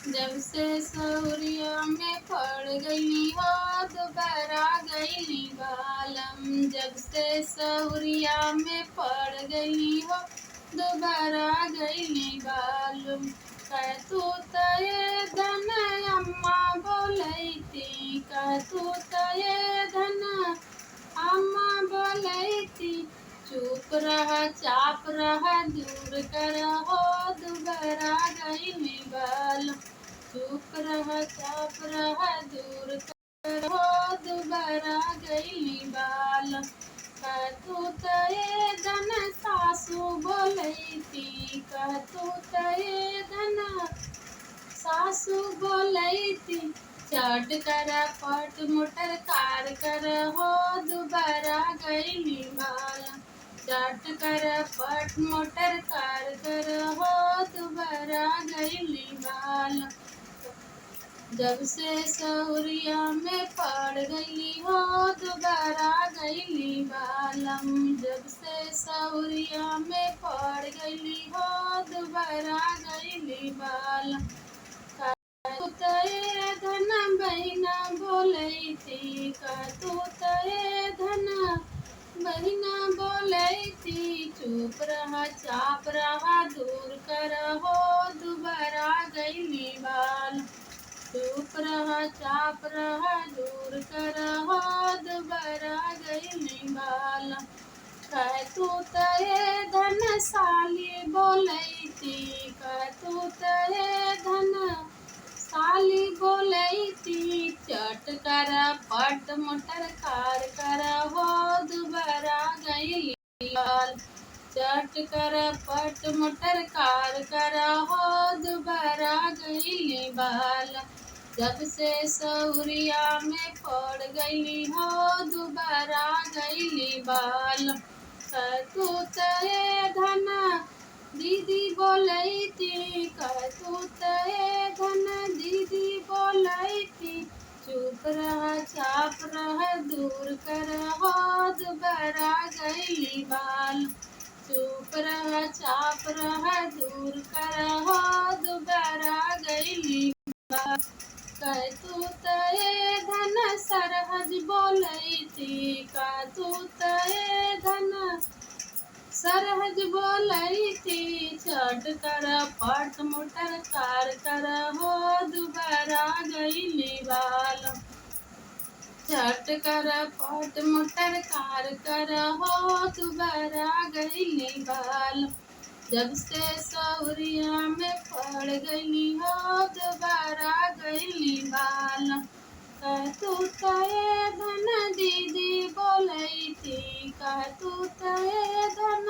जब से सौरिया में पड़ गई हो दोबारा गई बालम। जब से सौरिया में पड़ गई हो दोबारा गई बालम। कह तू तये धन अम्मा बोलती, कह तू तये धन अम्मा बोलती। चुप रहा चाप रहा दूर कर हो दोबारा गई बाल। चुप रहा चाप रहा दूर कर हो दोबारा गई बाल। कह तू तये धन सासू बोलती, कह तू तये धन सासू बोलती। चट कर पट मोटर कार कर हो दोबारा गई बाल। चट कर पट मोटर कार कर हो दोबारा गई बाल। जब से सौरिया में पड़ गई हो दोबारा गई बालम। जब से सौरिया में पड़ गई हो दोबारा गई बालम। तू तये धन बहिना बोलती, का तू तये धन बहिना बोलती। चुप रहा चाप रहा दूर कर हो दोबारा गई बाल। चुप रहा चाप रहा दूर कर हो दोबारा गई बाल। कह तू तये धन साली बोलती, कह तू तये धन साली बोलती। चट कर पट मोटर कार कर हो दोबारा गई बाल। चट कर पट मोटर कार कर हो दोबारा गई बाल। जब से सौरिया में पड़ गई हो दोबारा गई बाल। कह तू तये धन दीदी बोलती, कह तू तये धन दीदी बोलती। चुप रहा चाप रहा दूर कर हो दोबारा गई बाल। चुप रहा चाप रहा दूर कर हो दोबारा गई बाल। कह तू तये धन सरहज बोलती, कह तू तये धन सरहज बोलती। चट कर पट मोटर कार कर हो दोबारा गई बाल। चट कर पट मोटर कार कर हो दोबारा गई बाल। जब से सौरिया में पड़ गई हो दोबारा गई बाल। कह तू तये धन दीदी बोलती, कह तू तये धन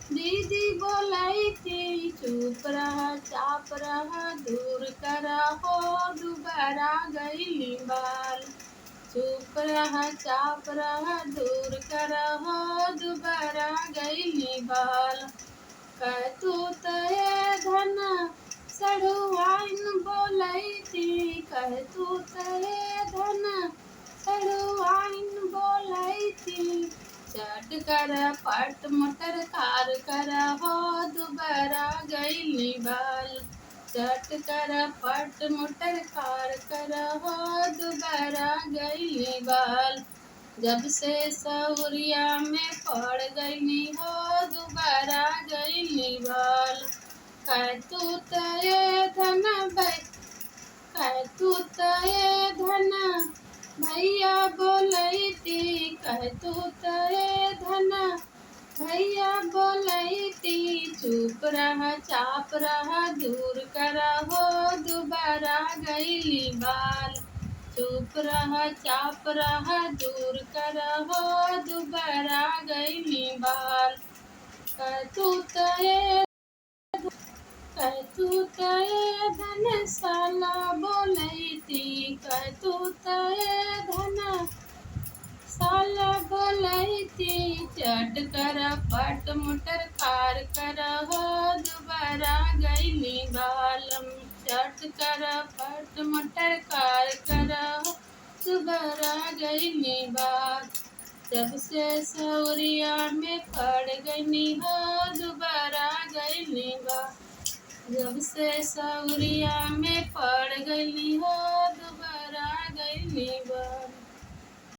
दीदी बोलती। चुप रहा चाप रहा दूर कर हो दोबारा गई बाल। चुप रहा चाप रहा दूर कर हो दोबारा गई बाल। कह तू तये धन सड़ुआइन बोलती, कह तू तये धन सड़ुआइन बोलती। चट कर पट मोटर कार कर हो दोबारा गई बाल। चट कर पट मोटर कार कर हो दोबारा गई बाल। जब से सौरिया में पड़ गई हो दोबारा गई बाल। कह तू तये धन कह तू तये धन भैया बोलती, कह तू तये धन भैया बोलती। चुप रहा चाप रहा दूर कर हो दोबारा गई बाल। चुप रहा चाप रहा दूर कर हो दोबारा गई बाल। कह तू तये धन साला बोलती, कह तू तये धन साला बोलती। चट कर पट मोटर कार कर हो दोबारा गई बालम। चट कर पट मोटर कार कर हो दोबारा गई बाल। जब से सौरिया में पड़ गई हो दोबारा गई बाल। जब से सौरिया में बिगड़ गईली हो, दुबारा गईली बा।